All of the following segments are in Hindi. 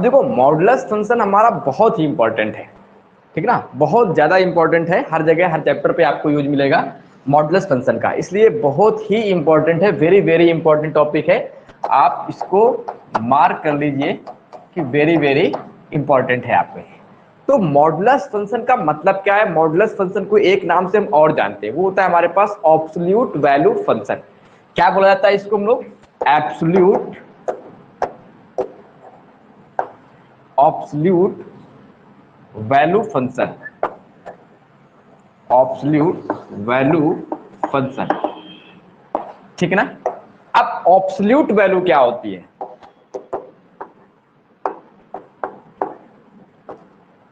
देखो मॉडुलस फंक्शन हमारा बहुत ही इंपॉर्टेंट है, ठीक ना, बहुत ज्यादा इंपॉर्टेंट है, हर जगह हर चैप्टर पे आपको यूज मिलेगा मॉडुलस फंक्शन का, इसलिए बहुत ही इंपॉर्टेंट है, वेरी वेरी इंपॉर्टेंट टॉपिक है। आप इसको मार्क कर लीजिए कि वेरी वेरी इंपॉर्टेंट है आपके। तो मॉडुलस फंक्शन का मतलब क्या है? मॉडुलस फंक्शन को एक नाम से हम और जानते हैं, वो होता है हमारे पास एब्सोल्यूट वैल्यू फंक्शन। क्या बोला जाता है इसको हम लोग? Absolute value function, absolute value function, ठीक है ना। अब एब्सोल्यूट वैल्यू क्या होती है?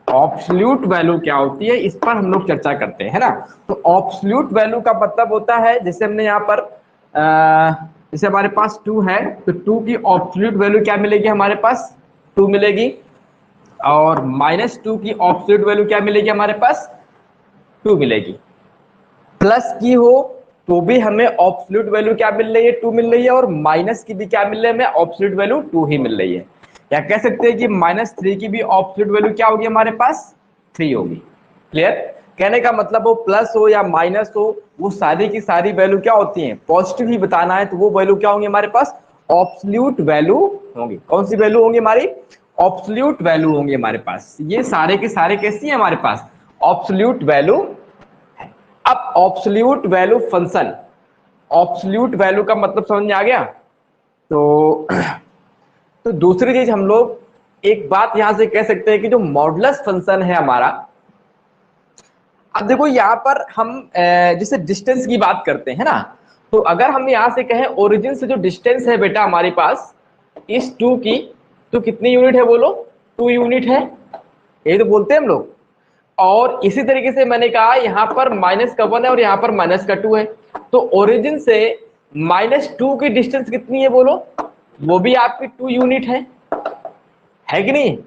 एब्सोल्यूट वैल्यू क्या होती है, इस पर हम लोग चर्चा करते हैं, है ना। तो एब्सोल्यूट वैल्यू का मतलब होता है, जैसे हमने यहाँ पर जैसे हमारे पास 2 है, तो 2 की एब्सोल्यूट वैल्यू क्या मिलेगी हमारे पास? 2 मिलेगी। और -2 की एब्सोल्यूट वैल्यू क्या मिलेगी हमारे पास? 2 मिलेगी। प्लस की हो तो भी हमें एब्सोल्यूट वैल्यू क्या मिल रही है? 2 मिल रही है। और माइनस की भी क्या मिल रही है हमें? एब्सोल्यूट वैल्यू 2 ही मिल रही है। या कह सकते हैं कि -3 की भी एब्सोल्यूट वैल्यू क्या होगी हमारे पास? 3 होगी। क्लियर? कहने का मतलब हो प्लस हो या माइनस हो, वो सारी की सारी वैल्यू क्या होती है? पॉजिटिव ही बताना है तो वो वैल्यू क्या होंगी हमारे पास? एब्सोल्यूट वैल्यू होंगी। कौन सी वैल्यू होंगी हमारी? एब्सोल्यूट वैल्यू होंगी हमारे पास। ये सारे के सारे कैसी है हमारे पास? Absolute value. अब absolute value function, absolute value का मतलब समझ में आ गया? तो तो दूसरी चीज हम लोग एक बात यहां से कह सकते हैं कि जो मॉडुलस फंक्शन है हमारा, अब देखो यहाँ पर हम जैसे डिस्टेंस की बात करते हैं ना, तो अगर हम यहाँ से कहें ओरिजिन से जो डिस्टेंस है बेटा हमारे पास इस 2 की, तो कितनी यूनिट है बोलो? 2 यूनिट है, यही तो बोलते हैं हम लोग। और इसी तरीके से मैंने कहा यहाँ पर -1 है और यहाँ पर -2 है, तो ओरिजिन से -2 की डिस्टेंस कितनी है बोलो? वो भी आपकी 2 यूनिट है कि नहीं?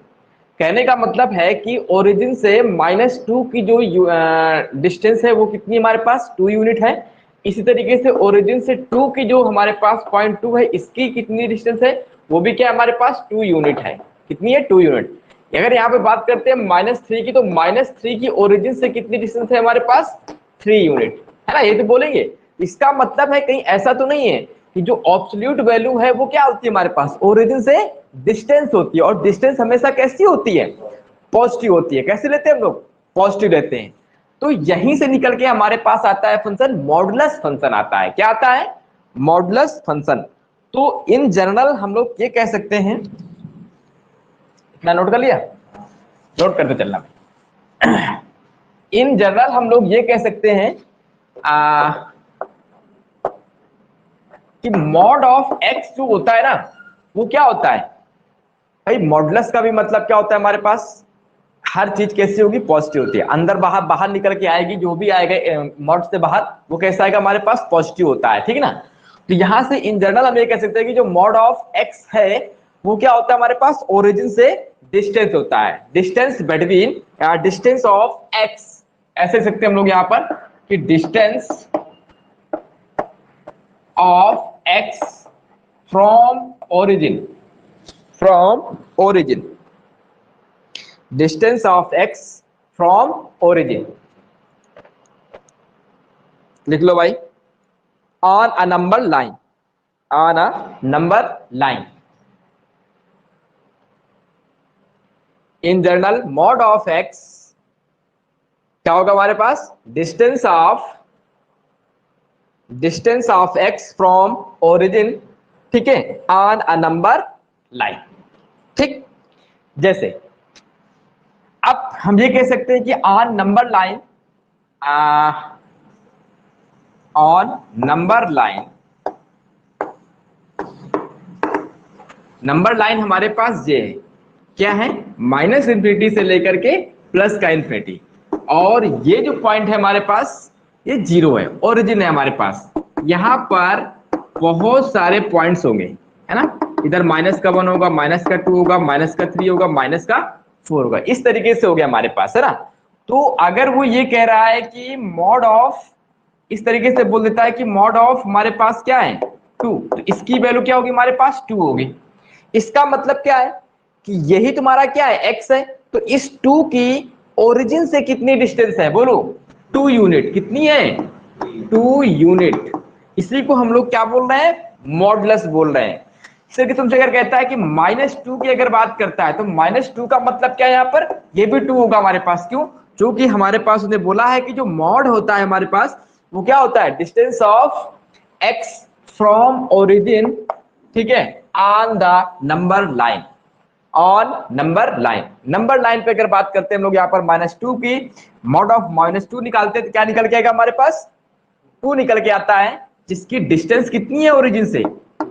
कहने का मतलब है कि ओरिजिन से -2 की जो डिस्टेंस है वो कितनी हमारे पास? 2 यूनिट है। इसी तरीके से ओरिजिन से 2 की जो हमारे पास 0.2 है, इसकी कितनी डिस्टेंस है? वो भी क्या हमारे पास? 2 यूनिट है। कितनी है? 2 यूनिट। अगर यहाँ पे बात करते हैं -3 की, तो -3 की ओरिजिन से कितनी डिस्टेंस है हमारे पास? 3 यूनिट, है ना, ये तो बोलेंगे। इसका मतलब है कहीं ऐसा तो नहीं है कि जो एब्सोल्यूट वैल्यू है वो क्या होती है हमारे पास? ओरिजिन से डिस्टेंस होती है, और डिस्टेंस हमेशा कैसी होती है? पॉजिटिव होती है। कैसे लेते हैं हम लोग? पॉजिटिव लेते हैं। तो यहीं से निकल के हमारे पास आता है फंक्शन मॉडुलस फंक्शन आता है। क्या आता है? Modulus function. तो इन जनरल हम लोग ये कह सकते हैं, इतना नोट कर लिया? नोट करते चलना। इन जनरल हम लोग ये कह सकते हैं कि मॉड ऑफ एक्स जो होता है ना, वो क्या होता है भाई? मॉडुलस का भी मतलब क्या होता है हमारे पास? हर चीज कैसी होगी? पॉजिटिव होती है। अंदर बाहर बाहर निकल के आएगी, जो भी आएगा मॉड से बाहर वो कैसा आएगा हमारे पास? पॉजिटिव होता है, ठीक है ना। तो यहां से इन जनरल हम ये कह सकते हैं कि जो मॉड ऑफ एक्स है वो क्या होता है हमारे पास? ओरिजिन से डिस्टेंस होता है, distance between, distance of x, ऐसे सकते हैं हम लोग यहाँ पर कि distance of x from origin, distance of x from origin. लिख लो भाई, on a number line, on a number line. In general mod of x क्या होगा हमारे पास? Distance of x from origin, ठीक है, ऑन अ नंबर लाइन। ठीक, जैसे अब हम ये कह सकते हैं कि on number line, on number line, number line हमारे पास ये क्या है? -इंफिनिटी से लेकर के प्लस का इंफिनिटी, और ये जो पॉइंट है हमारे पास ये 0 है, ओरिजिन है हमारे पास। यहां पर बहुत सारे पॉइंट्स होंगे, है ना। इधर -1 होगा, -2 होगा, -3 होगा, -4 होगा, इस तरीके से हो गया हमारे पास, है ना। तो अगर वो ये कह रहा है कि मॉड ऑफ, इस तरीके से बोल देता है कि मॉड ऑफ हमारे पास क्या है? 2, तो इसकी वैल्यू क्या होगी हमारे पास? 2 होगी। इसका मतलब क्या है कि यही तुम्हारा क्या है, x है। तो इस 2 की ओरिजिन से कितनी डिस्टेंस है, बोलो 2 यूनिट। कितनी है, 2 यूनिट। इसी को हम लोग क्या बोल रहे हैं, मॉडुलस बोल रहे हैं। जैसे कि तुमसे अगर कहता है कि -2 की अगर बात करता है तो -2 का मतलब क्या है, यहाँ पर ये भी 2 होगा हमारे पास। क्यों, क्योंकि हमारे पास उसने बोला है कि जो मॉड होता है हमारे पास वो क्या होता है, distance of x from origin, ठीक है, on the number line, on number line. Number line पे अगर बात करते हैं हम लोग यहाँ पर -2 की, मॉड ऑफ -2 निकालते हैं तो क्या निकल के आएगा हमारे पास, 2 निकल के आता है, जिसकी डिस्टेंस कितनी है ओरिजिन से,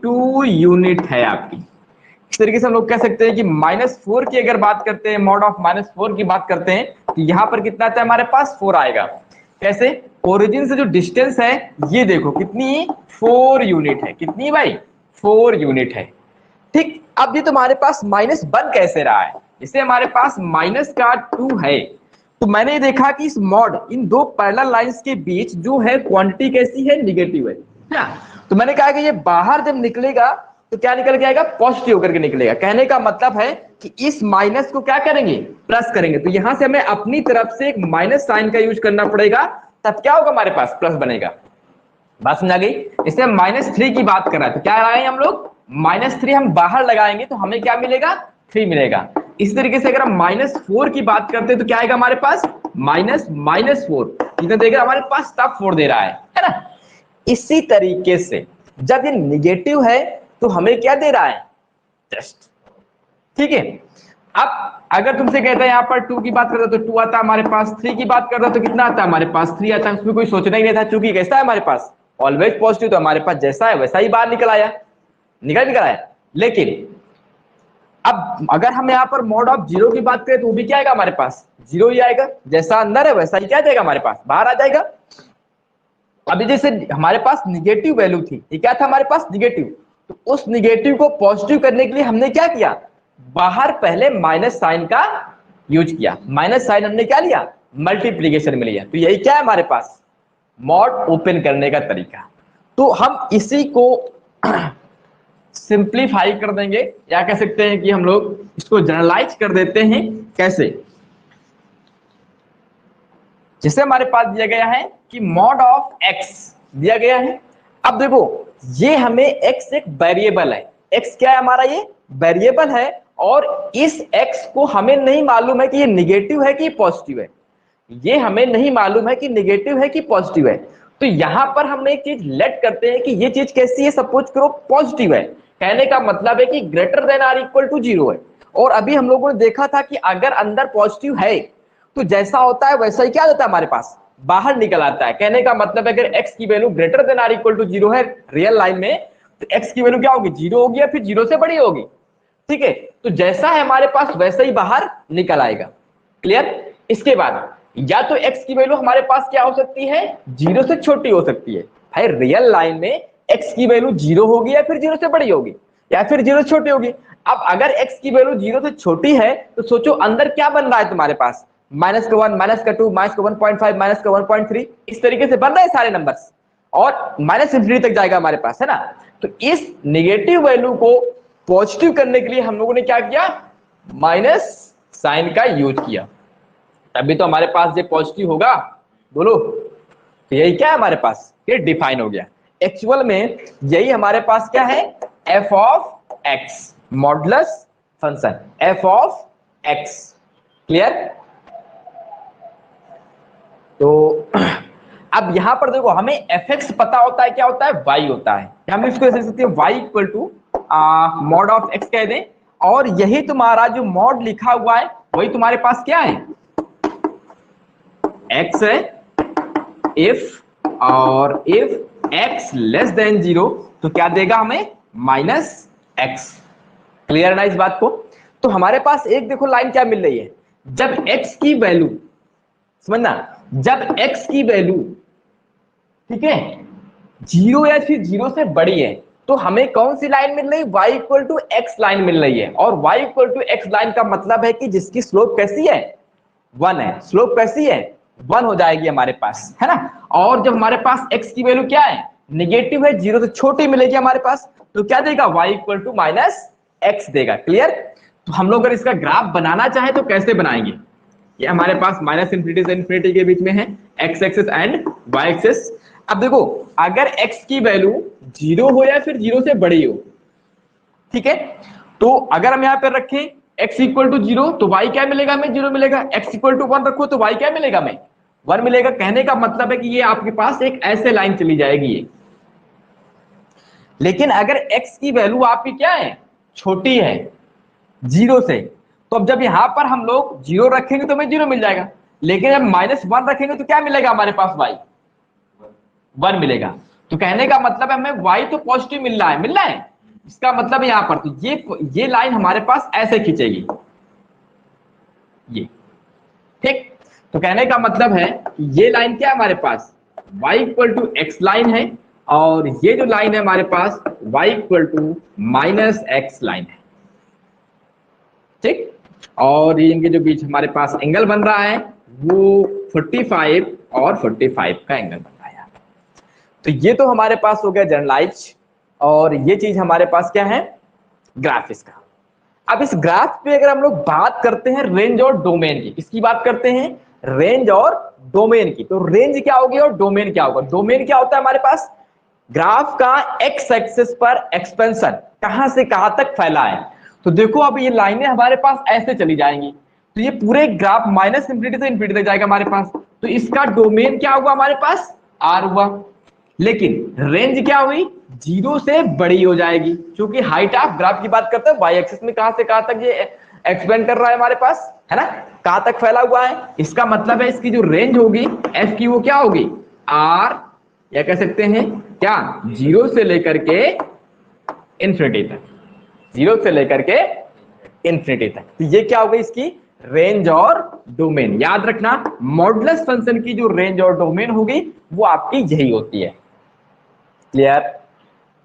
2 यूनिट है आपकी। इस तरीके से हम लोग कह सकते हैं कि -4 की अगर बात करते हैं, मॉड ऑफ -4 की बात करते हैं तो यहाँ पर कितना आता है हमारे पास, 4 आएगा। कैसे, ओरिजिन से जो डिस्टेंस है ये देखो कितनी, 4 यूनिट है। कितनी भाई, 4 यूनिट है। ठीक, अब ये तुम्हारे पास -1 कैसे रहा है, इसे हमारे पास -2 है। तो मैंने देखा कि इस मॉड, इन दो पैरेलल लाइंस के बीच जो है क्वांटिटी कैसी है, निगेटिव है ना। तो मैंने कहा कि ये बाहर जब निकलेगा तो क्या निकल के आएगा, पॉजिटिव होकर के निकलेगा। कहने का मतलब है कि इस माइनस को क्या करेंगे, प्लस करेंगे। तो यहां से हमें अपनी तरफ से एक माइनस साइन का यूज करना पड़ेगा, तब क्या होगा हमारे पास, प्लस बनेगा। बात समझ आ गई। इससे -3 की बात कर रहा है तो क्या लगाएंगे हम लोग, -3 हम बाहर लगाएंगे तो हमें क्या मिलेगा, 3 मिलेगा। इस तरीके से अगर हम -4 की बात करते हैं तो क्या आएगा हमारे पास, -4 कितना देगा हमारे पास, तब 4 दे रहा है ना। इसी तरीके से जब ये निगेटिव है तो हमें क्या दे रहा है, जस्ट, ठीक है। अब अगर तुमसे कहता है यहाँ पर 2 की बात करता तो 2 आता है हमारे पास, 3 की बात करता तो कितना आता है हमारे पास, 3 आता है। उसमें कोई सोचना ही नहीं था, क्योंकि कैसा है हमारे पास, ऑलवेज पॉजिटिव, तो हमारे पास जैसा है वैसा ही बाहर निकल आया, निकल आया। लेकिन अब अगर हम यहाँ पर मॉड ऑफ 0 की बात करें तो वो भी क्या आएगा हमारे पास, 0 ही आएगा। जैसा अंदर है वैसा ही क्या जाएगा हमारे पास, बाहर आ जाएगा। अभी जैसे हमारे पास निगेटिव वैल्यू थी, ये क्या था हमारे पास, निगेटिव। तो उस निगेटिव को पॉजिटिव करने के लिए हमने क्या किया, बाहर पहले माइनस साइन का यूज किया। माइनस साइन हमने क्या लिया, मल्टीप्लीकेशन में लिया। तो यही क्या है हमारे पास, मॉड ओपन करने का तरीका। तो हम इसी को सिंप्लीफाई कर देंगे, या कह सकते हैं कि हम लोग इसको जनरलाइज कर देते हैं। कैसे, जिसे हमारे पास दिया गया है कि मॉड ऑफ एक्स दिया गया है। अब देखो ये हमें एक्स एक वेरिएबल है, एक्स क्या है हमारा, ये वेरिएबल है। और इस एक्स को हमें नहीं मालूम है कि ये निगेटिव है कि पॉजिटिव है, ये हमें नहीं मालूम है कि निगेटिव है कि पॉजिटिव है। तो यहां पर हम एक चीज लेट करते हैं कि ये चीज कैसी है, सपोज करो पॉजिटिव है। कहने का मतलब है कि greater than or equal to 0 है। और अभी हम लोगों ने देखा था कि अगर अंदर पॉजिटिव है तो जैसा होता है वैसा ही क्या होता है हमारे पास, बाहर निकल आता है। कहने का मतलब है अगर x की value greater than or equal to 0 है रियल लाइन में, तो x की वैल्यू क्या होगी, 0 होगी या फिर 0 से बड़ी होगी। ठीक है, तो जैसा है हमारे पास वैसा ही बाहर निकल आएगा। क्लियर। इसके बाद या तो x की वैल्यू हमारे पास क्या हो सकती है, 0 से छोटी हो सकती है। भाई रियल लाइन में x की वैल्यू 0 होगी या फिर 0 से बड़ी होगी, या फिर 0 से छोटी होगी। अब अगर x की वैल्यू 0 से छोटी है तो सोचो अंदर क्या बन रहा है तुम्हारे पास, -1, -2, -1.5, -1.3, इस तरीके से बन रहे हैं सारे नंबर्स, और -∞ तक जाएगा हमारे पास, है ना। तो इस नेगेटिव वैल्यू को पॉजिटिव करने के लिए हम लोगों ने क्या किया, माइनस साइन का यूज किया। तभी तो हमारे पास ये पॉजिटिव होगा, बोलो। तो यही क्या है हमारे पास, ये डिफाइन हो गया। एक्चुअल में यही हमारे पास क्या है, f of x, modulus function f of x। Clear. तो अब यहां पर देखो हमें fx पता होता है, क्या होता है, y होता है। हम इसको ऐसे लिख सकते हैं, y equal to mod of x कह दें। और यही तुम्हारा जो मॉड लिखा हुआ है वही तुम्हारे पास क्या है, x है। इफ और इफ x लेस देन 0 तो क्या देगा हमें, -x। क्लियर ना इस बात को। तो हमारे पास एक देखो लाइन क्या मिल रही है, जब x की वैल्यू, समझना, जब x की वैल्यू, ठीक है, 0 या फिर 0 से बड़ी है तो हमें कौन सी लाइन मिल रही है, y equal to x line मिल रही है। और y equal to x line का मतलब है कि जिसकी स्लोप कैसी है, 1 है। स्लोप कैसी है, 1 हो जाएगी हमारे पास, है ना। और जब हमारे पास x की वैल्यू क्या है, निगेटिव है, 0 से छोटी मिलेगी हमारे पास, तो क्या देगा, y इक्वल टू -x देगा। क्लियर। तो हम लोग अगर इसका ग्राफ बनाना चाहे तो कैसे बनाएंगे? ये हमारे पास माइनस इंफिनिटी से इंफिनिटी के बीच में है, x axis and y axis. अब देखो, अगर एक्स की वैल्यू 0 हो या फिर 0 से बड़ी हो, ठीक है, तो अगर हम यहाँ पर रखें x इक्वल टू 0 तो y क्या मिलेगा? हमें 0 मिलेगा। x इक्वल टू 1 रखो तो y क्या मिलेगा? हमें 1 मिलेगा। कहने का मतलब है कि ये आपके पास एक ऐसे लाइन चली जाएगी ये। लेकिन अगर x की वैल्यू आपकी क्या है? छोटी है 0 से, तो अब जब यहां पर हम लोग 0 रखेंगे तो हमें 0 मिल जाएगा। लेकिन जब -1 रखेंगे तो क्या मिलेगा हमारे पास? y 1 मिलेगा। तो कहने का मतलब है हमें y तो पॉजिटिव मिल रहा है। इसका मतलब यहां पर तो ये लाइन हमारे पास ऐसे खींचेगी, ये, ठीक। तो कहने का मतलब है कि ये लाइन क्या है हमारे पास? y equal to x line है, और ये जो लाइन है हमारे पास y equal to -x line है, ठीक। और ये इनके जो बीच हमारे पास एंगल बन रहा है वो 45 और 45 का एंगल बन रहा है। तो ये तो हमारे पास हो गया जनरलाइज, और ये चीज हमारे पास क्या है? ग्राफ इसका। अब इस ग्राफ पे अगर हम लोग बात करते हैं रेंज और डोमेन की, किसकी बात करते हैं? रेंज और डोमेन की। तो रेंज क्या होगी और डोमेन क्या होगा? डोमेन क्या होता है हमारे पास? ग्राफ का एक्स एक्सिस पर एक्सपेंशन कहां से कहां तक फैला है। तो देखो अब ये लाइनें हमारे पास ऐसे चली जाएंगी, तो ये पूरे ग्राफ माइनस इंफिनिटी से इंफिनिटी तक जाएगा हमारे पास। तो इसका डोमेन क्या हुआ हमारे पास? आर हुआ। लेकिन रेंज क्या हुई? 0 से बड़ी हो जाएगी, क्योंकि हाइट ऑफ ग्राफ की बात करते हैं वाई एक्सिस में कहां से कहां तक ये एक्सपेंड कर रहा है हमारे पास, है ना, कहां तक फैला हुआ है। इसका मतलब है इसकी जो रेंज होगी एफ की वो क्या होगी? आर, या कह सकते हैं क्या? 0 से लेकर के इंफिनिटी तक, 0 से लेकर के इंफिनिटी तक। तो ये क्या होगी? इसकी रेंज और डोमेन। याद रखना, मॉडुलस फंक्शन की जो रेंज और डोमेन होगी वो आपकी यही होती है। क्लियर?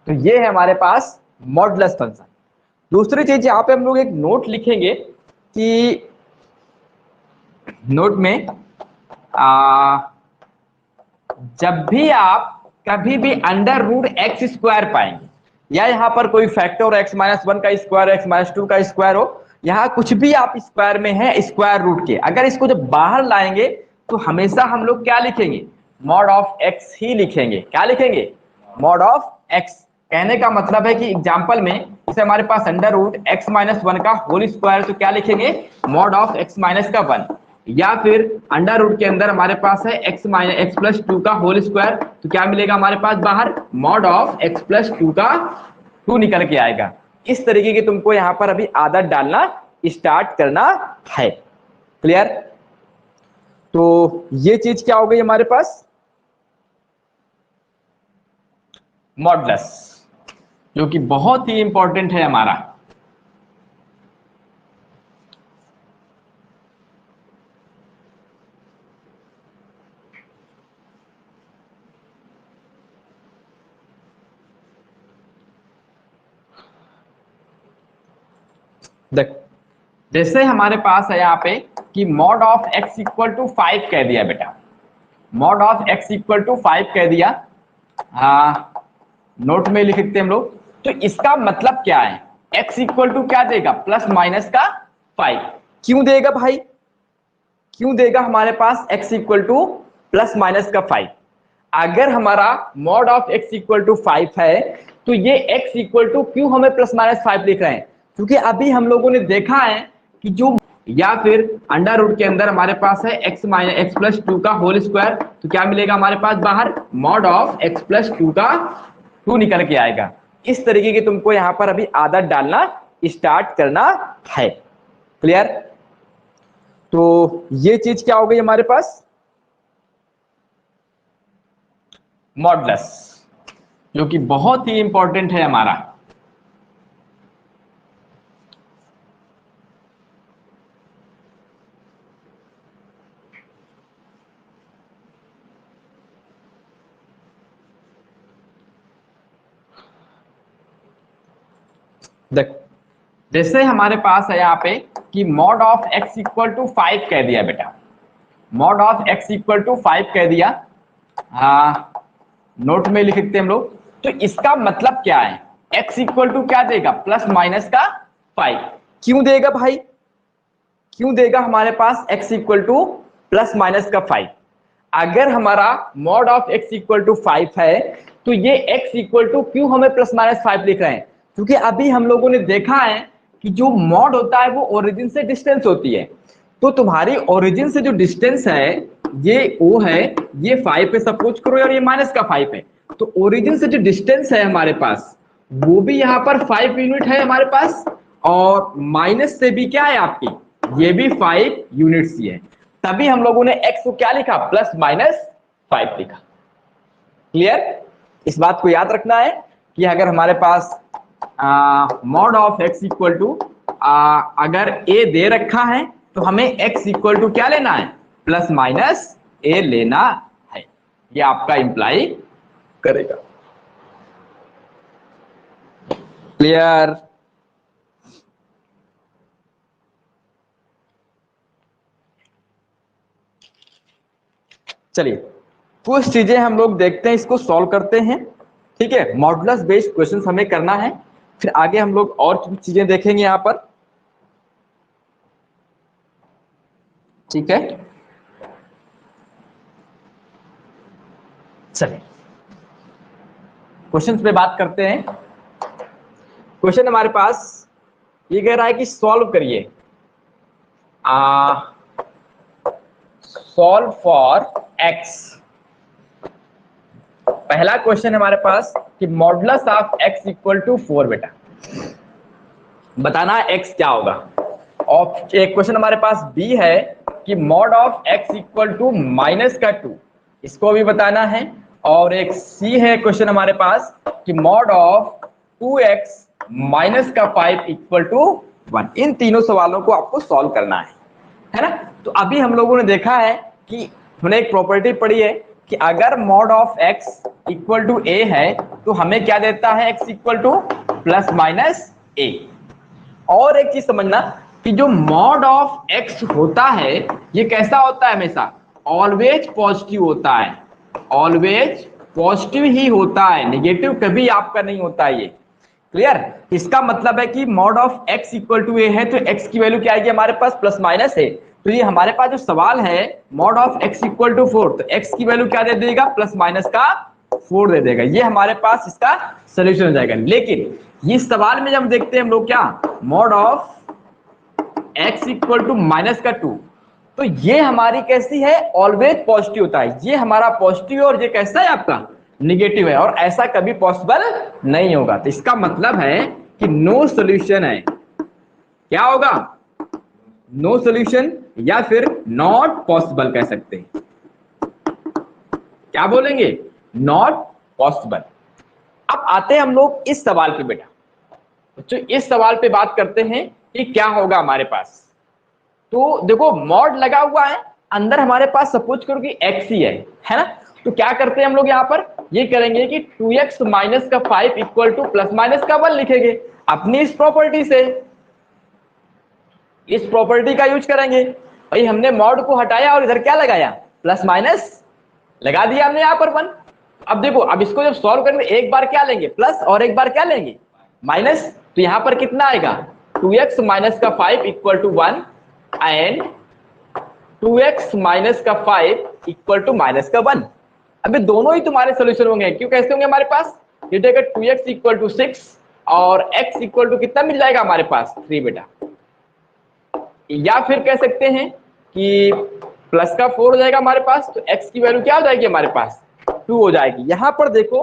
तो ये है हमारे पास मॉडुलस फंक्शन। दूसरी चीज यहां पे हम लोग एक नोट लिखेंगे कि नोट में जब भी आप कभी भी अंडर रूट एक्स स्क्वायर पाएंगे, या यहां पर कोई फैक्टर एक्स -1 का स्क्वायर, एक्स -2 का स्क्वायर हो, यहां कुछ भी आप स्क्वायर में है स्क्वायर रूट के, अगर इसको जब बाहर लाएंगे तो हमेशा हम लोग क्या लिखेंगे? मॉड ऑफ एक्स ही लिखेंगे। क्या लिखेंगे? Mod of x. कहने का मतलब है कि एग्जांपल में जैसे हमारे पास अंडर रूट एक्स -1 का होल स्क्वायर, तो क्या लिखेंगे? मॉड ऑफ एक्स माइनस का 1। या फिर अंडर रूट के अंदर हमारे पास है x+2 का होल स्क्वायर, तो क्या मिलेगा हमारे पास बाहर? मॉड ऑफ x+2 का 2 निकल के आएगा। इस तरीके की तुमको यहां पर अभी आदत डालना स्टार्ट करना है। क्लियर? तो ये चीज क्या हो गई हमारे पास? मॉडुलस, जो कि बहुत ही इंपॉर्टेंट है हमारा। देख, जैसे हमारे पास है यहाँ पे कि mod of x equal to 5 कह दिया बेटा, mod of x equal to 5 कह दिया, नोट में लिख सकते हैं हम लोग। तो इसका मतलब क्या है? x इक्वल टू क्या देगा? +- 5। क्यों देगा भाई? क्यों देगा हमारे पास x इक्वल टू +- 5? अगर हमारा mod of x equal to 5 है तो ये x इक्वल टू क्यों हमें +- 5 लिख रहे हैं? क्योंकि अभी हम लोगों ने देखा है कि जो, या फिर अंडर रूट के अंदर हमारे पास है x+2 का होल स्क्वायर, तो क्या मिलेगा हमारे पास बाहर? मॉड ऑफ x+2 का 2 निकल के आएगा। इस तरीके की तुमको यहां पर अभी आदत डालना स्टार्ट करना है। क्लियर? तो ये चीज क्या हो गई हमारे पास? मॉडुलस, जो कि बहुत ही इंपॉर्टेंट है हमारा। देख, जैसे हमारे पास है यहाँ पे कि mod of x equal to 5 कह दिया बेटा, mod of x equal to 5 कह दिया, नोट में लिख सकते हैं हम लोग। तो इसका मतलब क्या है? x इक्वल टू क्या देगा? +- का 5। क्यों देगा भाई, क्यों देगा हमारे पास x equal to plus minus का 5। अगर हमारा mod of x equal to 5 है तो ये x इक्वल टू क्यों हमें प्लस माइनस 5 लिख रहे हैं, क्योंकि अभी हम लोगों ने देखा है कि जो मॉड होता है वो ओरिजिन से डिस्टेंस होती है। तो तुम्हारी ओरिजिन से जो डिस्टेंस है ये o है, ये 5 पे सपोज करो और ये माइनस का 5 है, तो ओरिजिन से जो डिस्टेंस है हमारे पास वो भी यहाँ पर 5 यूनिट है हमारे पास, और माइनस से भी क्या है आपकी, ये भी 5 यूनिट्स ही है। तभी हम लोगों ने x को क्या लिखा, प्लस माइनस 5 लिखा। क्लियर, इस बात को याद रखना है कि अगर हमारे पास mod of x equal to अगर a दे रखा है तो हमें x इक्वल टू क्या लेना है, प्लस माइनस a लेना है, ये आपका इंप्लाई करेगा। क्लियर, चलिए कुछ चीजें हम लोग देखते हैं, इसको सॉल्व करते हैं। ठीक है, मॉडुलस बेस्ड क्वेश्चंस हमें करना है, फिर आगे हम लोग और चीजें देखेंगे यहां पर। ठीक है, चलिए क्वेश्चंस पे बात करते हैं। क्वेश्चन हमारे पास ये कह रहा है कि सॉल्व करिए, सॉल्व फॉर x। पहला क्वेश्चन हमारे पास कि modulus of x equal to 4, बेटा बताना है x क्या होगा। और एक क्वेश्चन हमारे पास b है कि mod of x equal to minus का 2, इसको भी बताना है। और एक c है क्वेश्चन हमारे पास कि मॉड ऑफ 2x माइनस का 5 इक्वल टू 1। इन तीनों सवालों को आपको सॉल्व करना है ना। तो अभी हम लोगों ने देखा है कि हमने एक प्रॉपर्टी पढ़ी है कि अगर mod of x equal to a है तो हमें क्या देता है, x equal to plus minus a। और एक चीज समझना कि जो मॉड ऑफ x होता है ये कैसा होता है, हमेशा ऑलवेज पॉजिटिव होता है, ऑलवेज पॉजिटिव ही होता है, नेगेटिव कभी आपका नहीं होता है ये। क्लियर, इसका मतलब है कि mod of x equal to a है तो x की वैल्यू क्या आएगी हमारे पास, प्लस माइनस है। तो ये हमारे पास जो सवाल है mod of x equal to 4, तो x की वैल्यू क्या दे देगा, प्लस माइनस का 4 दे देगा। ये हमारे पास इसका सोल्यूशन हो जाएगा। लेकिन इस सवाल में जब देखते हैं हम लोग क्या, mod of x equal to minus का 2, तो ये हमारी कैसी है, ऑलवेज पॉजिटिव होता है, ये हमारा पॉजिटिव है और ये कैसा है आपका निगेटिव है, और ऐसा कभी पॉसिबल नहीं होगा। तो इसका मतलब है कि नो सॉल्यूशन है, क्या होगा, नो सॉल्यूशन, या फिर नॉट पॉसिबल कह सकते हैं। क्या बोलेंगे, नॉट पॉसिबल। अब आते हैं हम लोग इस सवाल पे बेटा, तो इस सवाल पे बात करते हैं कि क्या होगा हमारे पास। तो देखो मॉड लगा हुआ है, अंदर हमारे पास सपोज करो कि x ही है ना। तो क्या करते हैं हम लोग यहाँ पर, ये करेंगे कि 2x माइनस का 5 इक्वल टू प्लस माइनस का 1 लिखेंगे अपनी इस प्रॉपर्टी से, इस प्रॉपर्टी का यूज करेंगे। भाई हमने मॉड को हटाया और इधर क्या लगाया, प्लस माइनस लगा दिया हमने यहाँ पर 1। अब देखो, अब इसको जब सॉल्व करेंगे एक बार क्या लेंगे प्लस और एक बार क्या लेंगे माइनस, तो यहाँ पर कितना आएगा 2x माइनस का 5 equal to 1 and 2x minus का 5 इक्वल टू माइनस का 1। अबे दोनों ही तुम्हारे सोल्यूशन होंगे, क्यों कैसे होंगे हमारे पास, ये देखो 2x इक्वल टू 6 और x इक्वल टू कितना मिल जाएगा हमारे पास 3 बेटा। या फिर कह सकते हैं कि प्लस का 4 हो जाएगा हमारे पास, तो x की वैल्यू क्या हो जाएगी हमारे पास 2 हो जाएगी। यहां पर देखो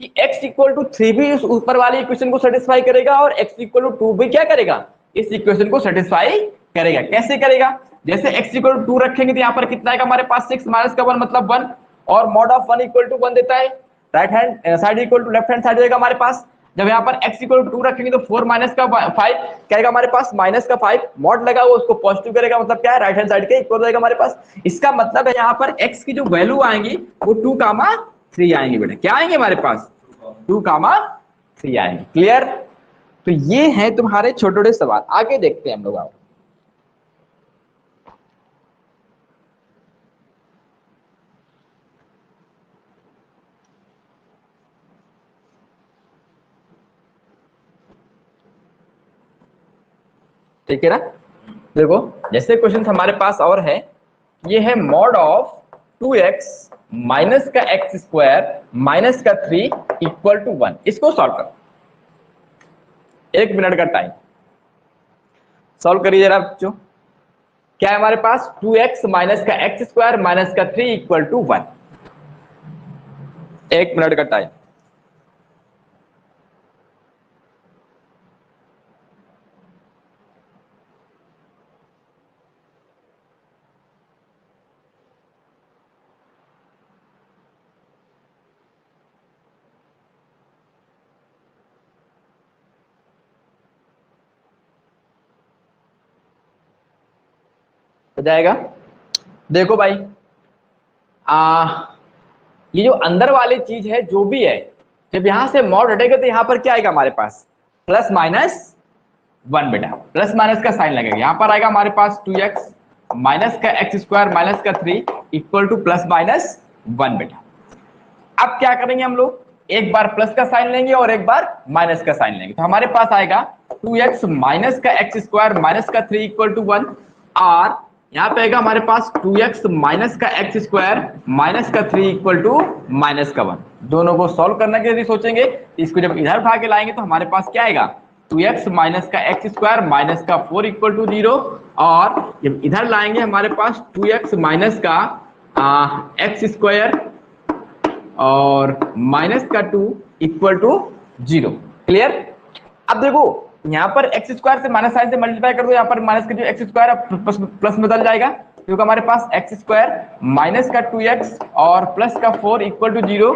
कि x इक्वल टू 3 भी इस ऊपर वाली इक्वेशन को सेटिस्फाई करेगा और x इक्वल टू 2 भी क्या करेगा, इस इक्वेशन को सेटिस्फाई करेगा। कैसे करेगा, जैसे x इक्वल टू 2 रखेंगे तो यहाँ पर कितना आएगा हमारे पास 6 माइनस का 1 मतलब 1, और मॉड ऑफ 1 इक्वल टू 1 देता है, right hand side equal to left hand side जाएगा हमारे पास। जब यहाँ पर x इक्वल टू 2 रखेंगे तो 4 माइनस का 5 क्या आएगा हमारे पास, माइनस का 5, मॉड लगा हुआ उसको पॉजिटिव करेगा, मतलब क्या है राइट हैंड साइड के इक्वल जाएगा हमारे पास। इसका मतलब है यहाँ पर x की जो वैल्यू आएंगी वो 2, 3 आएंगे बेटा, क्या आएंगे हमारे पास 2, 3 आएंगे। क्लियर, तो ये है तुम्हारे छोटे छोटे सवाल। आगे देखते हैं हम लोग। ठीक है ना। देखो जैसे क्वेश्चन हमारे पास और है, ये है मॉड ऑफ 2x माइनस का एक्स स्क्वायर माइनस का 3 इक्वल टू 1। इसको सॉल्व करो, 1 मिनट का टाइम, सॉल्व करिए जरा बच्चों। क्या है हमारे पास, 2x माइनस का एक्स स्क्वायर माइनस का 3 इक्वल टू 1। 1 मिनट का टाइम। हो जाएगा। देखो भाई, ये जो अंदर वाली चीज है जो भी है, जब यहां से मॉड हटेगा तो यहां पर क्या आएगा हमारे पास, प्लस माइनस 1 बेटा। प्लस माइनस का साइन लगेगा, यहां पर आएगा हमारे पास 2x माइनस का एक्स स्क्वायर माइनस का 3 इक्वल टू प्लस माइनस 1 बेटा। अब क्या करेंगे हम लोग, एक बार प्लस का साइन लेंगे और एक बार माइनस का साइन लेंगे, तो हमारे पास आएगा 2x माइनस का एक्स स्क्वायर माइनस का 3 इक्वल टू 1, और यहाँ पे आएगा हमारे पास 2x माइनस का एक्स स्क्वायर माइनस का 3 इक्वल टू माइनस का 1। दोनों को सॉल्व करने के लिए सोचेंगे, इसको जब इधर उठा के लाएंगे तो हमारे पास क्या आएगा, 2x माइनस का एक्स स्क्वायर माइनस का 4 इक्वल टू 0, और जब इधर लाएंगे हमारे पास 2x माइनस का एक्स स्क्वायर और माइनस का 2 इक्वल टू 0। क्लियर। अब देखो यहाँ पर एक्स स्क्वायर से माइनस साइन से मल्टीप्लाई कर दो, यहाँ पर माइनस का जो एक्स स्क्वायर प्लस में बदल जाएगा, क्योंकि हमारे पास एक्स स्क्वायर माइनस का 2x और प्लस का 4 इक्वल टू 0,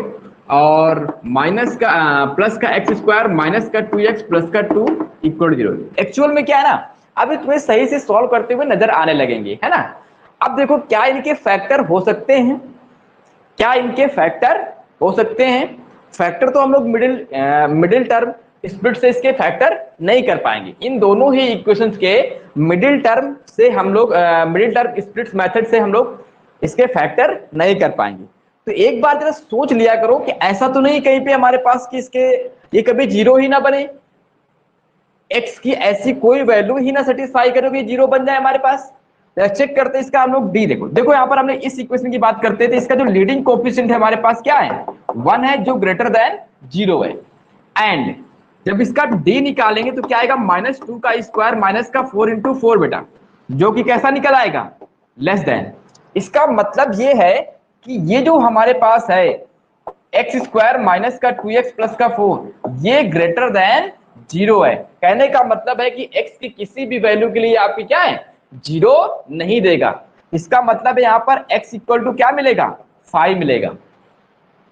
और माइनस का प्लस का एक्स स्क्वायर माइनस का 2x प्लस का 2 इक्वल टू 0। एक्चुअल में क्या है ना, अभी तुम्हें सही से सॉल्व करते हुए नजर आने लगेंगे, है ना। अब देखो क्या इनके फैक्टर हो सकते हैं, क्या इनके फैक्टर हो सकते हैं। फैक्टर तो हम लोग मिडिल टर्म स्प्लिट से इसके फैक्टर नहीं कर पाएंगे। इन दोनों ही इक्वेशंस के मिडिल टर्म से हम लोग मिडिल टर्म स्प्लिट मेथड से हम लोग इसके फैक्टर नहीं कर पाएंगे। तो एक बार जरा सोच लिया करो कि ऐसा तो नहीं कहीं पे हमारे पास कि इसके ये कभी जीरो ही ना बने, एक्स की ऐसी कोई वैल्यू ही ना सेटिस्फाई करो कि जीरो बन जाए हमारे पास। चेक करते हैं इसका हम लोग डी। देखो यहाँ पर हमने इस इक्वेशन की बात करते थे, इसका जो लीडिंग कोएफिशिएंट है हमारे पास क्या है, 1 है, जो ग्रेटर देन 0 है। एंड जब इसका डी निकालेंगे तो क्या आएगा, -2 का स्क्वायर माइनस का 4 इंटू 4 बेटा, जो कि कैसा निकल आएगा, लेस देन। इसका मतलब ये है कि ये जो हमारे पास है एक्स स्क्वायर माइनस का 2x प्लस का 4, ये ग्रेटर देन 0 है। कहने का मतलब है कि x की किसी भी वैल्यू के लिए आपकी क्या है, 0 नहीं देगा। इसका मतलब है यहाँ पर x इक्वल टू क्या मिलेगा, 5 मिलेगा।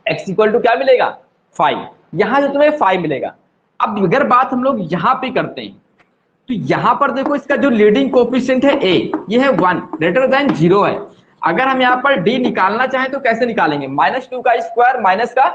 x इक्वल टू क्या मिलेगा, 5। यहां से तुम्हें 5 मिलेगा। अब अगर बात हम लोग यहाँ पे करते हैं, तो यहां पर देखो इसका जो लीडिंग कोएफिशिएंट है a, ये है 1, ग्रेटर देन 0 है। अगर हम यहाँ पर d निकालना चाहें तो कैसे निकालेंगे, -2 का स्क्वायर माइनस का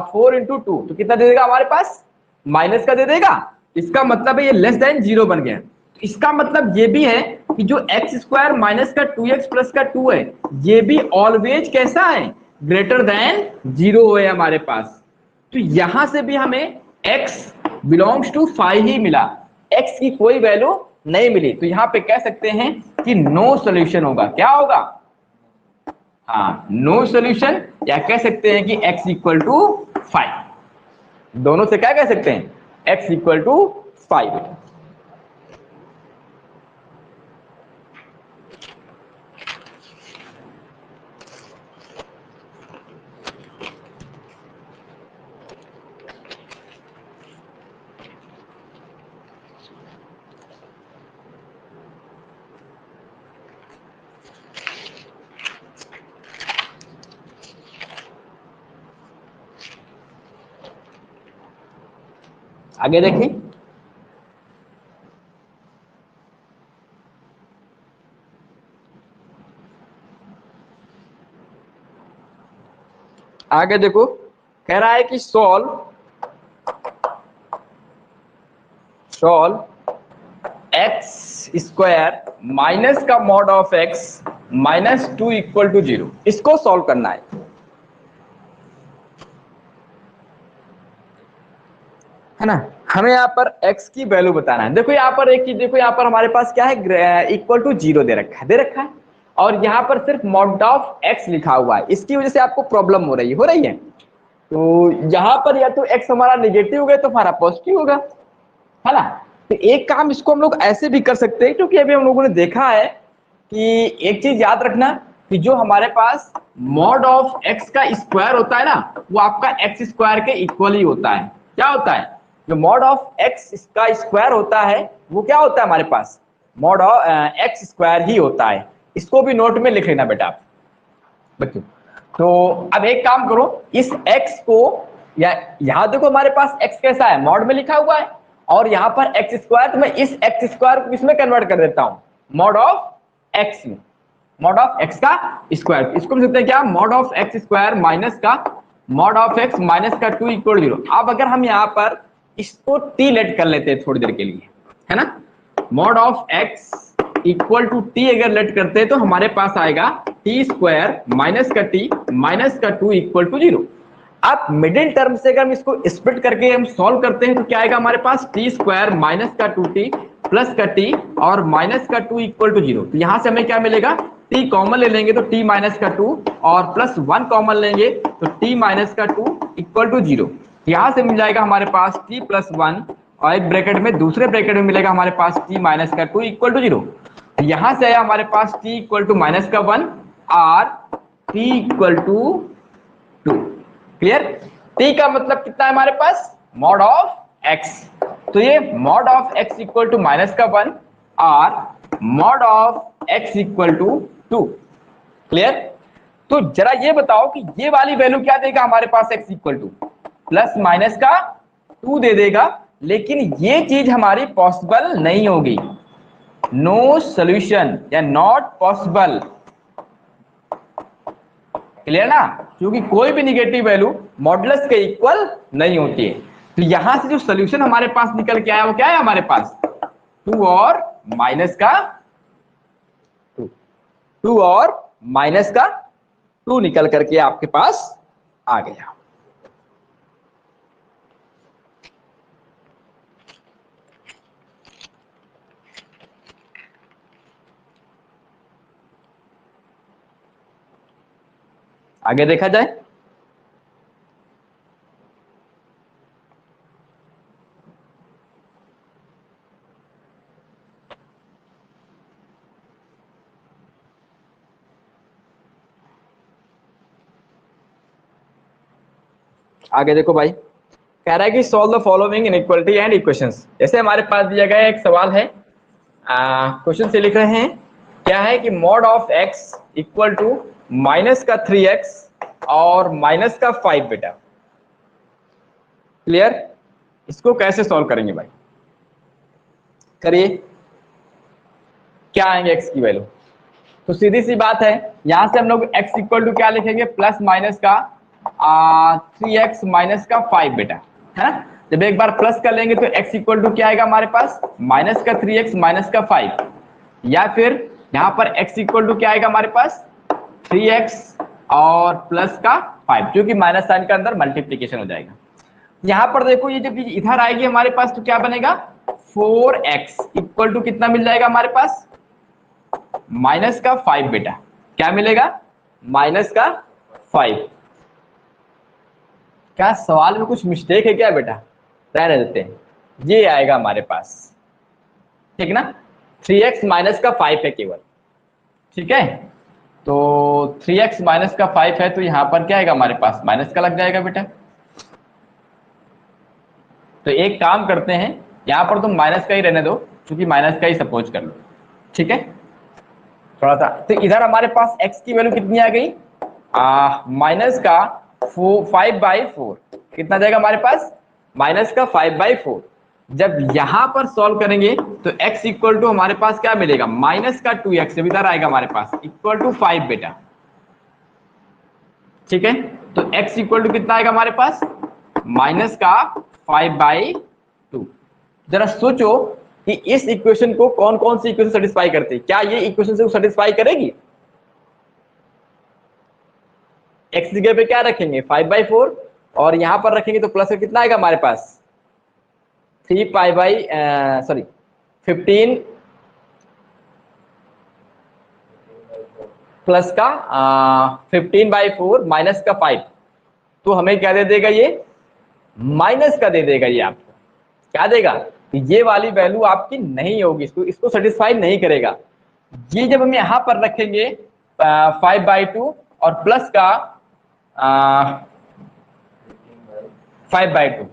4 इंटू 2, तो कितना दे देगा हमारे पास, माइनस का दे देगा। इसका मतलब है ये लेस देन 0 बन गया। तो इसका मतलब ये भी है कि जो एक्स स्क्वायर माइनस का 2x प्लस का 2 है, ये भी ऑलवेज कैसा है, ग्रेटर देन 0 है हमारे पास। तो यहां से भी हमें x बिलोंग्स टू 5 ही मिला, x की कोई वैल्यू नहीं मिली। तो यहां पे कह सकते हैं कि नो सॉल्यूशन होगा। क्या होगा, हाँ, नो सॉल्यूशन, या कह सकते हैं कि x इक्वल टू 5। दोनों से क्या कह सकते हैं, x इक्वल टू 5। आगे देखिए, आगे देखो, कह रहा है कि सॉल्व एक्स स्क्वायर माइनस का mod of x -2 equal to 0। इसको सॉल्व करना है ना। हमें यहाँ पर x की वैल्यू बताना है। देखो यहाँ पर एक चीज देखो, यहाँ पर हमारे पास क्या है, इक्वल टू 0 दे रखा है और यहाँ पर सिर्फ मॉड ऑफ x लिखा हुआ है। इसकी वजह से आपको प्रॉब्लम हो रही है। तो यहाँ पर या तो x हमारा निगेटिव होगा तो हमारा पॉजिटिव होगा, है ना। तो एक काम इसको हम लोग ऐसे भी कर सकते हैं, क्योंकि अभी हम लोगों ने देखा है कि एक चीज याद रखना कि जो हमारे पास मॉड ऑफ x का स्क्वायर होता है ना, वो आपका x स्क्वायर के इक्वल ही होता है। क्या होता है, जो मॉड ऑफ x का स्क्वायर होता है वो क्या होता है हमारे पास, मॉड ऑफ x स्क्वायर ही होता है। इसको भी नोट में लिख लेना बेटा आप बच्चों। तो अब एक काम करो, इस x को या यहां देखो हमारे पास x कैसा है, मॉड में लिखा हुआ है, और यहां पर x स्क्वायर, तो मैं इस x स्क्वायर को इसमें कन्वर्ट कर देता हूं मॉड ऑफ x में, मॉड ऑफ x का स्क्वायर। इसको लिख सकते हैं क्या, mod of x square minus का मॉड ऑफ x माइनस का 2 इक्वल 0। अब अगर हम यहाँ पर इसको t लेट कर लेते हैं थोड़ी देर के लिए, है ना, mod of x equal to t अगर लेट करते हैं तो हमारे पास आएगा t स्क्वायर माइनस का t माइनस का 2 इक्वल टू 0। अब मिडिल टर्म से अगर हम इसको स्प्लिट करके हम सॉल्व करते हैं तो क्या आएगा हमारे पास, टी स्क्वायर माइनस का 2t प्लस का t और माइनस का 2 इक्वल टू 0। तो यहां से हमें क्या मिलेगा, t कॉमन ले लेंगे तो t माइनस का 2 और प्लस 1 कॉमन लेंगे तो t माइनस का 2 इक्वल टू 0। यहां से मिल जाएगा हमारे पास t प्लस 1 और एक ब्रैकेट में दूसरे ब्रैकेट में मिलेगा हमारे पास t माइनस का 2 इक्वल टू 0। यहां से आया हमारे पास t इक्वल टू माइनस का 1 और t equal to 2। Clear, t का मतलब कितना है हमारे पास, मॉड ऑफ x। तो ये mod of x equal to minus का 1 और mod of x equal to 2। Clear, तो जरा ये बताओ कि ये वाली वैल्यू क्या देगा हमारे पास, x equal to plus minus का 2 दे देगा, लेकिन ये चीज हमारी पॉसिबल नहीं होगी, नो सॉल्यूशन या नॉट पॉसिबल। क्लियर ना, क्योंकि कोई भी निगेटिव वैल्यू मॉडुलस के इक्वल नहीं होती है। तो यहां से जो सोल्यूशन हमारे पास निकल के आया वो क्या है हमारे पास, 2 और माइनस का 2 और माइनस का 2 निकल करके आपके पास आ गया। आगे देखा जाए, आगे देखो भाई, कह रहा है कि solve the following inequality and equations. जैसे हमारे पास दिया गया एक सवाल है, क्वेश्चन से लिख रहे हैं क्या है कि mod of x equal to minus का 3x और माइनस का 5 बेटा। क्लियर, इसको कैसे सॉल्व करेंगे भाई, करिए, क्या आएंगे x की वैल्यू। तो सीधी सी बात है, यहां से हम लोग x इक्वल टू क्या लिखेंगे, प्लस माइनस का 3x माइनस का 5 बेटा, है ना। जब एक बार प्लस कर लेंगे तो x इक्वल टू क्या आएगा हमारे पास, माइनस का 3x माइनस का 5, या फिर यहाँ पर x इक्वल टू क्या आएगा हमारे पास, 3x और प्लस का 5, जो कि माइनस साइन का अंदर मल्टीप्लीकेशन हो जाएगा। यहाँ पर देखो ये जब इधर आएगी हमारे पास तो क्या बनेगा, 4x इक्वल टू कितना मिल जाएगा हमारे पास, माइनस का 5 बेटा। क्या मिलेगा, माइनस का 5। क्या सवाल में कुछ मिस्टेक है क्या बेटा, रहने देते हैं, ये आएगा हमारे पास, ठीक ना। 3x माइनस का 5 है केवल, ठीक है। तो 3x माइनस का 5 है तो यहां पर क्या आएगा हमारे पास, माइनस का लग जाएगा बेटा। तो एक काम करते हैं, यहां पर तुम माइनस का ही रहने दो, क्योंकि माइनस का ही सपोज कर लो, ठीक है। थोड़ा सा तो इधर हमारे पास x की वैल्यू कितनी आ गई, माइनस का 5/4, कितना जाएगा हमारे पास, माइनस का 5/4। जब यहां पर सॉल्व करेंगे तो x इक्वल टू हमारे पास क्या मिलेगा, माइनस का 2x इधर आएगा हमारे पास इक्वल टू 5 बेटा, ठीक है। तो x इक्वल टू कितना आएगा हमारे पास, माइनस का 5/2। जरा सोचो कि इस इक्वेशन को कौन कौन सी इक्वेशन सेटिस्फाई करती है, क्या ये इक्वेशन से सेटिस्फाई करेगी। x जगह पे क्या रखेंगे, 5/4 और यहां पर रखेंगे तो प्लस कितना आएगा हमारे पास, 3 पाई बाई सॉरी 15 प्लस का 15/4 माइनस का 5, तो हमें क्या दे देगा ये, माइनस का दे देगा ये आपको। क्या देगा, ये वाली वैल्यू आपकी नहीं होगी, इसको सेटिस्फाई नहीं करेगा। ये जब हम यहां पर रखेंगे 5/2 और प्लस का 5/2,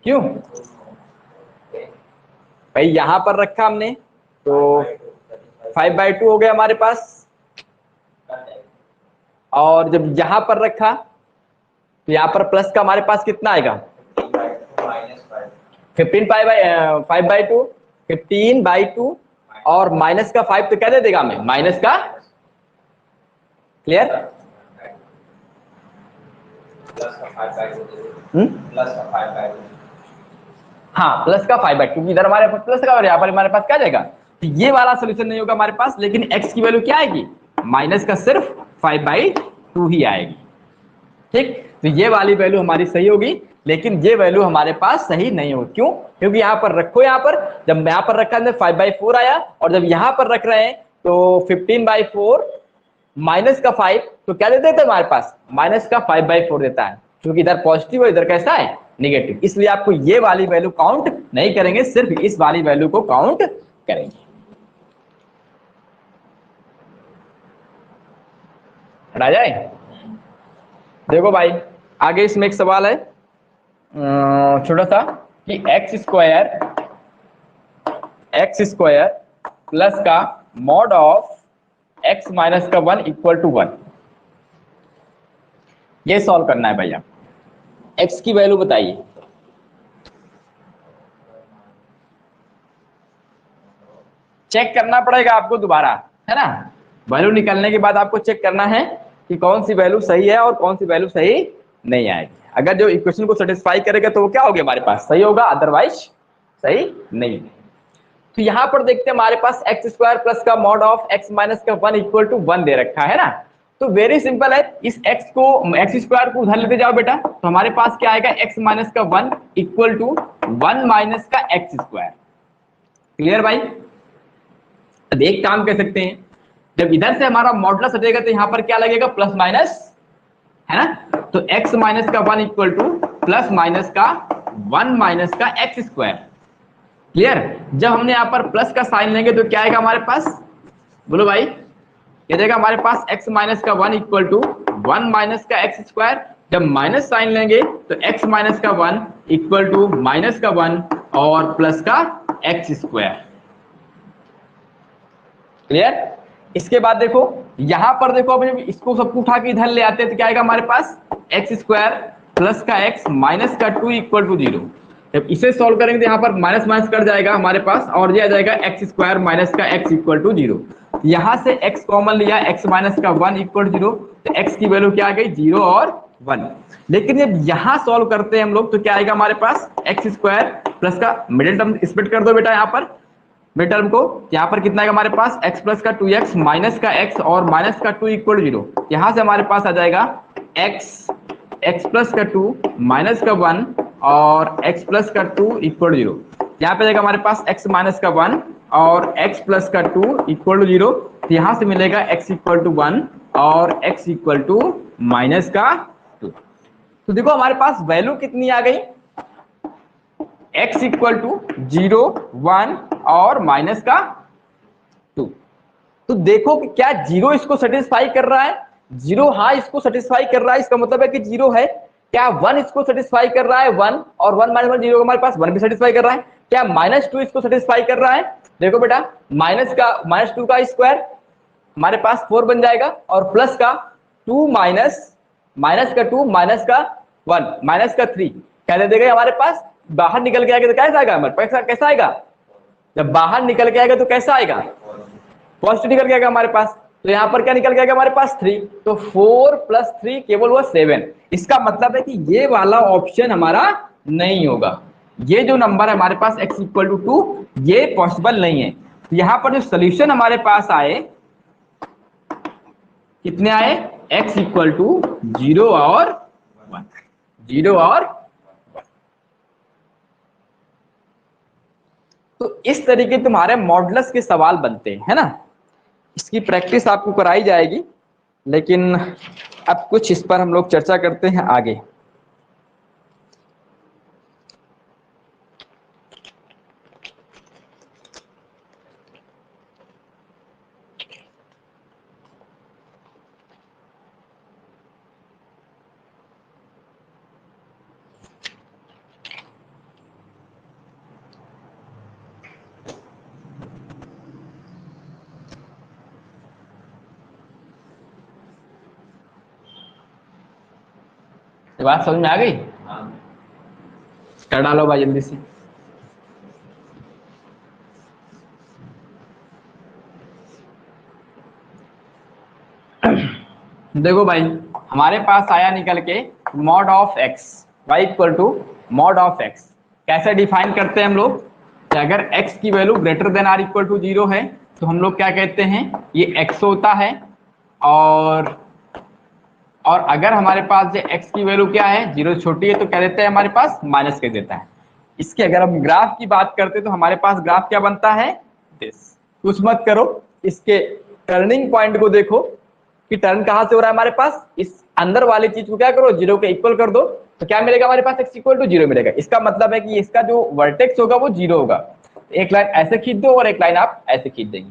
क्यों भाई, यहां पर रखा हमने तो 5/2 हो गया हमारे पास, और जब यहां पर रखा तो यहां पर प्लस का हमारे पास कितना आएगा 5/2, 15/2 और माइनस का 5, तो क्या दे देगा हमें, माइनस का। क्लियर, हाँ प्लस का 5/2, क्योंकि इधर हमारे पास प्लस का और यहाँ पर हमारे पास क्या जाएगा, तो ये वाला सोल्यूशन नहीं होगा हमारे पास, लेकिन x की वैल्यू क्या आएगी, माइनस का सिर्फ 5/2 ही आएगी। ठीक, तो ये वाली वैल्यू हमारी सही होगी, लेकिन ये वैल्यू हमारे पास सही नहीं होगी। क्यों, क्योंकि यहाँ पर रखो, यहाँ पर जब यहाँ पर रखा 5/4 आया, और जब यहाँ पर रख रहे हैं तो 15/4 माइनस का 5, तो क्या देता है हमारे पास, माइनस का 5/4 देता है, क्योंकि इधर पॉजिटिव है, इधर कैसा है, निगेटिव, इसलिए आपको ये वाली वैल्यू काउंट नहीं करेंगे, सिर्फ इस वाली वैल्यू को काउंट करेंगे। हटा जाए, देखो भाई आगे इसमें एक सवाल है छोटा सा, कि एक्स स्क्वायर प्लस का मॉड ऑफ x माइनस का 1 इक्वल टू 1, ये सॉल्व करना है भैया। x की वैल्यू बताइए, चेक करना पड़ेगा आपको दोबारा, है ना, वैल्यू निकालने के बाद आपको चेक करना है कि कौन सी वैल्यू सही है और कौन सी वैल्यू सही नहीं आएगी। अगर जो इक्वेशन को सेटिस्फाई करेगा तो वो क्या होगा, हमारे पास सही होगा, अदरवाइज सही नहीं। तो यहां पर देखते हैं हमारे पास एक्स स्क्वायर प्लस का मॉड ऑफ एक्स माइनस का 1 इक्वल टू 1 दे रखा है ना, तो वेरी सिंपल है, इस एक्स स्क्वायर को उधर लेते जाओ बेटा, तो हमारे पास क्या आएगा, एक्स माइनस का 1 इक्वल टू 1 माइनस का एक्स स्क्वायर। क्लियर भाई, अब एक काम कर सकते हैं, जब इधर से हमारा मॉडुलस हटेगा तो यहाँ पर क्या लगेगा, प्लस माइनस, है ना, तो x माइनस का 1 इक्वल टू प्लस माइनस का 1 माइनस का एक्स स्क्वायर। क्लियर, जब हमने यहाँ पर प्लस का साइन लेंगे तो क्या आएगा हमारे पास, बोलो भाई, ये देगा हमारे पास x माइनस का 1 इक्वल टू 1 माइनस का एक्स स्क्वायर। जब माइनस साइन लेंगे तो x माइनस का 1 इक्वल टू माइनस का 1 और प्लस का एक्स स्क्वायर। क्लियर, इसके बाद देखो यहां पर देखो, अब जब इसको सबको उठा के इधर ले आते हैं तो क्या आएगा हमारे पास, एक्स स्क्वायर प्लस का एक्स माइनस का 2 इक्वल टू 0। जब इसे सॉल्व करेंगे तो यहाँ पर माइनस माइनस कट जाएगा हमारे पास, और ये आ जाएगा एक्स स्क्वायर माइनस का एक्स इक्वल टू 0। यहां से x कॉमन लिया, x माइनस का 1 इक्वल टू 0, तो x की वैल्यू क्या आ गई, 0 और 1। लेकिन जब यहां सॉल्व करते हैं हम लोग तो क्या आएगा हमारे पास, एक्स स्क्वायर प्लस का मिडिल टर्म स्प्लिट कर दो बेटा, यहाँ पर मिड टर्म को, यहाँ पर कितना आएगा हमारे पास, x प्लस का 2x माइनस का x और माइनस का 2 इक्वल टू 0। यहाँ से हमारे पास आ जाएगा x प्लस का 2 माइनस का 1 और x प्लस का 2 इक्वल टू 0। यहाँ पे जाएगा हमारे पास x माइनस का 1 और x प्लस का 2 इक्वल टू 0। तो यहाँ से मिलेगा x इक्वल टू 1 और x इक्वल टू माइनस का 2। तो देखो हमारे पास वैल्यू कितनी आ गई, x इक्वल टू 0, 1 और माइनस का 2। तो देखो कि क्या 0 इसको सेटिस्फाई कर रहा है, 0 हाँ इसको सेटिस्फाई कर रहा है, इसका मतलब है कि 0 है। क्या 1 इसको सेटिस्फाई कर रहा है, 1 और 1 माइनस 1 0, हमारे पास 1 भी सेटिस्फाई कर रहा है। क्या -2 इसको सेटिस्फाई कर रहा है, देखो बेटा -2 का स्क्वायर हमारे पास 4 बन जाएगा, और प्लस का 2 माइनस का 2 माइनस का 1 माइनस का 3 क्या दे देगा हमारे पास, बाहर निकल के आएगा तो कैसा आएगा हमारे पास, कैसा आएगा, जब बाहर निकल के आएगा तो कैसा आएगा, पॉजिटिव निकल के आएगा हमारे पास। तो यहाँ पर क्या निकल के आएगा हमारे पास 3, तो 4 प्लस 3 केवल वो 7। इसका मतलब है कि ये वाला ऑप्शन हमारा नहीं होगा, ये जो नंबर है हमारे पास x इक्वल टू 2 ये पॉसिबल नहीं है। तो यहाँ पर जो सोल्यूशन हमारे पास आए कितने आए, x इक्वल टू 0 और 1, 0 और 1। तो इस तरीके तुम्हारे मॉडुलस के सवाल बनते हैं, है ना। इसकी प्रैक्टिस आपको कराई जाएगी, लेकिन अब कुछ इस पर हम लोग चर्चा करते हैं आगे। ये बात समझ में आ गई? कर डालो भाई जल्दी से। देखो भाई, हमारे पास आया निकल के mod of x y equal to mod of x. कैसे डिफाइन करते हैं हम लोग कि अगर x की value greater than or equal to 0 है तो हम लोग क्या कहते हैं, ये x होता है। और अगर हमारे पास जो x की वैल्यू क्या है, 0 छोटी है, तो क्या देता है हमारे पास, माइनस कर देता है। इसके अगर हम ग्राफ की बात करते हैं तो हमारे पास ग्राफ क्या बनता है, दिस। कुछ मत करो, इसके टर्निंग पॉइंट को देखो कि टर्न कहां से हो रहा है हमारे पास, इस अंदर वाली चीज को क्या करो, 0 के इक्वल कर दो, तो क्या मिलेगा हमारे पास, x इक्वल टू 0 मिलेगा। इसका मतलब है कि इसका जो वर्टेक्स होगा वो 0 होगा। एक लाइन ऐसे खींच दो और एक लाइन आप ऐसे खींच देंगे,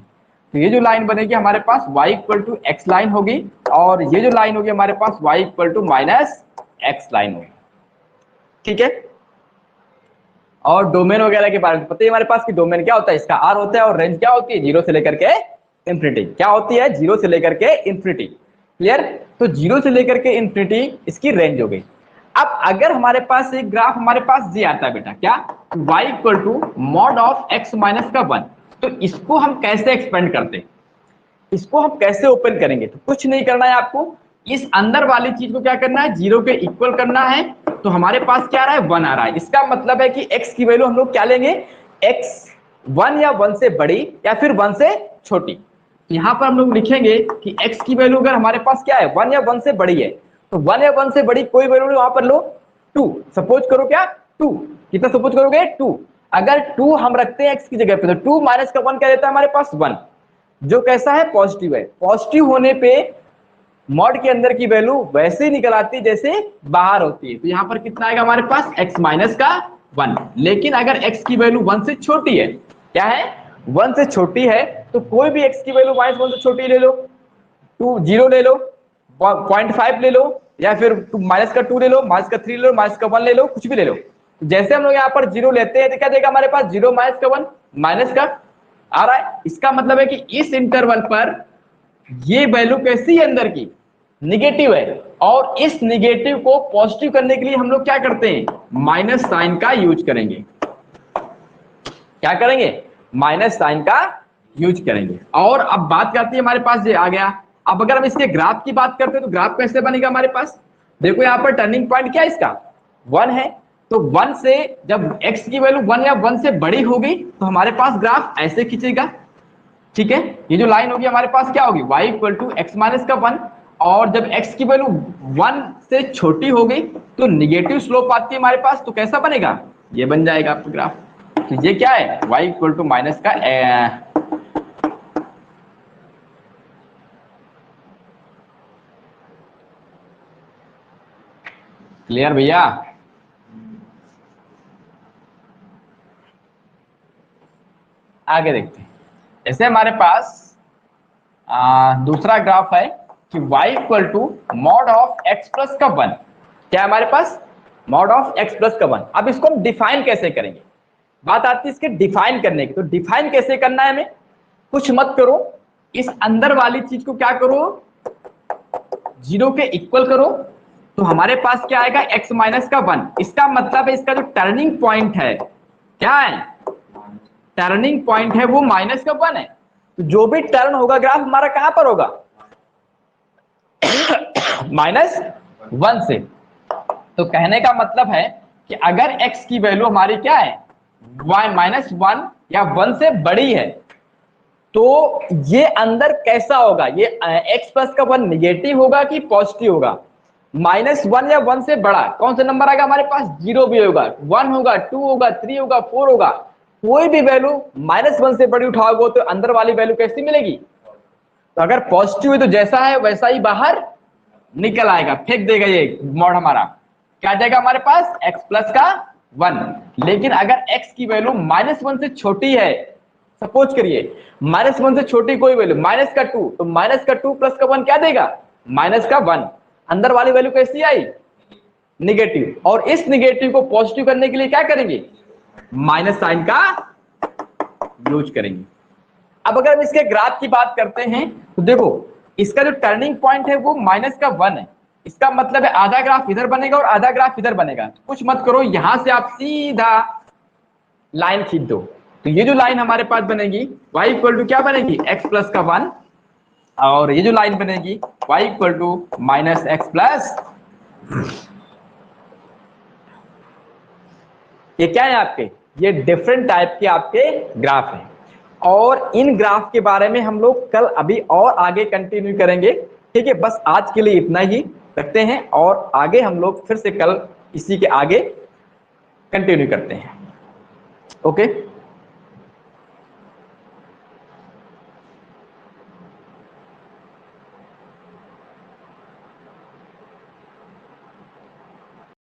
तो ये जो लाइन बनेगी हमारे पास y equal to x line होगी, और ये जो लाइन होगी हमारे पास y equal to minus x line होगी। ठीक है। और डोमेन वगैरह के बारे में पता है हमारे पास कि डोमेन क्या होता है, इसका r होता है, और रेंज क्या होती है, 0 से लेकर के इंफिनिटी। क्या होती है, 0 से लेकर के इंफिनिटी। क्लियर। तो 0 से लेकर के इंफिनिटी इसकी रेंज हो गई। अब अगर हमारे पास एक ग्राफ हमारे पास ये आता है बेटा, क्या, y equal to mod of x minus का 1, तो इसको हम कैसे एक्सपेंड करते हैं, इसको हम कैसे ओपन करेंगे। तो कुछ नहीं करना है आपको, इस अंदर वाली चीज को क्या करना है, 0 के इक्वल करना है। तो हमारे पास क्या आ रहा है, 1 आ रहा है। इसका मतलब है कि x की वैल्यू हम लोग क्या लेंगे, x 1 या 1 से बड़ी या फिर 1 से छोटी। तो यहाँ पर हम लोग लिखेंगे कि x की वैल्यू अगर हमारे पास क्या है, 1 या 1 से बड़ी है, तो 1 या 1 से बड़ी कोई वैल्यू वहां पर लो 2, सपोज करो क्या 2, कितना सपोज करोगे 2। अगर 2 हम रखते हैं x की जगह पे, तो 2 माइनस का 1 क्या देता है हमारे पास 1, जो कैसा है, पॉजिटिव है। पॉजिटिव होने पे मॉड के अंदर की वैल्यू वैसे ही निकल आती है जैसे बाहर होती है। तो यहाँ पर कितना आएगा हमारे पास, x माइनस का 1। लेकिन अगर x की वैल्यू 1 से छोटी है, क्या है, 1 से छोटी है, तो कोई भी x की वैल्यू माइनस 1 से छोटी ले लो, 2 0 ले लो, 0.5 ले लो, या फिर माइनस का 2 ले लो, माइनस का 3 ले लो, माइनस का 1 ले लो, कुछ भी ले लो। जैसे हम लोग यहाँ पर 0 लेते हैं तो क्या देगा हमारे पास, 0 माइनस का 1 माइनस का आ रहा है। इसका मतलब है कि इस इंटरवल पर ये वैल्यू कैसी है, अंदर की निगेटिव है, और इस निगेटिव को पॉजिटिव करने के लिए हम लोग क्या करते हैं, माइनस साइन का यूज करेंगे। क्या करेंगे, माइनस साइन का यूज करेंगे। और अब बात करते हैं, हमारे पास ये आ गया। अब अगर हम इसके ग्राफ की बात करते हैं तो ग्राफ कैसे बनेगा हमारे पास, देखो यहाँ पर टर्निंग पॉइंट क्या है इसका, 1 है। तो 1 से जब x की वैल्यू 1 या 1 से बड़ी होगी तो हमारे पास ग्राफ ऐसे खींचेगा। ठीक है। ये जो लाइन होगी हमारे पास क्या होगी, y equal to x minus का 1, और जब x की वैल्यू 1 से छोटी हो गई तो निगेटिव स्लोप आती है हमारे पास, तो कैसा बनेगा, ये बन जाएगा आपका ग्राफ। तो ये क्या है, y इक्वल टू माइनस का क्लियर भैया। आगे देखते हैं, जैसे हमारे पास दूसरा ग्राफ है कि y equal to mod of x plus का 1, क्या है हमारे पास, मॉड ऑफ x प्लस का 1। अब इसको हम डिफाइन कैसे करेंगे, बात आती है इसके डिफाइन करने की। तो डिफाइन कैसे करना है, हमें कुछ मत करो, इस अंदर वाली चीज को क्या करो, 0 के इक्वल करो, तो हमारे पास क्या आएगा, x माइनस का 1। इसका मतलब है इसका जो टर्निंग पॉइंट है, क्या है, टर्निंग पॉइंट है वो माइनस का 1 है। तो जो भी टर्न होगा ग्राफ हमारा कहां पर होगा, -1 से। तो कहने का मतलब है कि अगर x की वैल्यू हमारी क्या है, -1 या 1 से बड़ी है, तो ये अंदर कैसा होगा, ये x प्लस का 1 निगेटिव होगा कि पॉजिटिव होगा। -1 या 1 से बड़ा कौन सा नंबर आएगा हमारे पास, 0 भी होगा, 1 होगा, 2 होगा, 3 होगा, 4 होगा। कोई भी वैल्यू -1 से बड़ी उठाओगे तो अंदर वाली वैल्यू कैसी मिलेगी? तो अगर पॉजिटिव है तो जैसा है वैसा ही बाहर निकल आएगा, फेंक देगा ये मॉड हमारा। क्या जाएगा हमारे पास? x प्लस का 1। लेकिन अगर x की वैल्यू -1 से छोटी है, सपोज करिए -1 से छोटी कोई वैल्यू -2, तो -2 प्लस का 1 क्या देगा? -1। अंदर वाली वैल्यू कैसी आई? निगेटिव। और इस निगेटिव को पॉजिटिव करने के लिए क्या करेंगे? माइनस साइन का यूज करेंगे। अब अगर हम इसके ग्राफ की बात करते हैं तो देखो इसका जो टर्निंग पॉइंट है वो -1 है। इसका मतलब है आधा ग्राफ इधर बनेगा और आधा ग्राफ इधर बनेगा। कुछ मत करो, यहां से आप सीधा लाइन खींच दो, तो ये जो लाइन हमारे पास बनेगी y इक्वल टू क्या बनेगी? x प्लस का 1। और ये जो लाइन बनेगी y equal to -x plus, ये क्या है आपके? ये डिफरेंट टाइप के आपके ग्राफ हैं। और इन ग्राफ के बारे में हम लोग कल अभी और आगे कंटिन्यू करेंगे। ठीक है, बस आज के लिए इतना ही रखते हैं और आगे हम लोग फिर से कल इसी के आगे कंटिन्यू करते हैं। ओके।